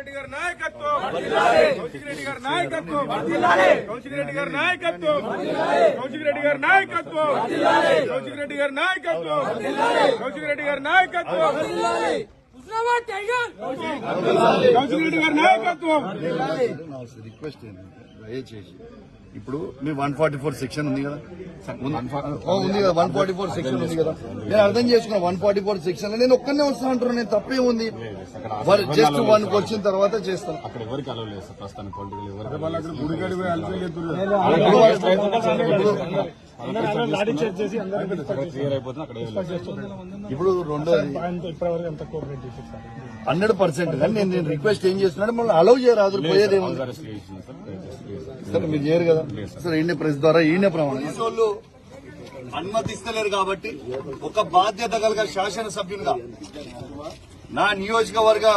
రెడ్డి గారి నాయకత్వం కౌశిక్ రెడ్డి గారి నాయకత్వం కౌశిక్ రెడ్డి గారి నాయకత్వం కౌశిక్ రెడ్డి గారి నాయకత్వం కౌశిక్ రెడ్డి గారి నాయకత్వం కౌశిక్ రెడ్డి గారి నాయకత్వం కౌశిక్ రెడ్డి గారి నాయకత్వం. రిక్వెస్ట్ దయచేసి ఇప్పుడు మీ 144 సెక్షన్ ఉంది కదా, ఉంది కదా 144 సెక్షన్ ఉంది కదా, నేను అర్థం చేసుకున్నా 144 సెక్షన్ నేను ఒక్కనే వస్తా అంటున్నా, నేను తప్పే ఉంది. జస్ట్ 1కి వచ్చిన తర్వాత చేస్తాను. అక్కడ ఎవరికి అలవ్ లేదు సార్ ప్రస్తుతానికి పొలిటికల్ క్లియర్ అయిపోతుంది. అక్కడ ఇప్పుడు రెండోది 100% కానీ నేను రిక్వెస్ట్ ఏం చేస్తున్నాడు మళ్ళీ అలౌ చేయరాదు, పోయేదేమో సార్ మీరు చేయరు కదా సార్. ఈయన ప్రెస్ ద్వారా ఈయన ప్రమాణం వాళ్ళు అనుమతిస్తలేరు కాబట్టి ఒక బాధ్యత కలిగిన శాసనసభ్యునిగా నా నియోజకవర్గ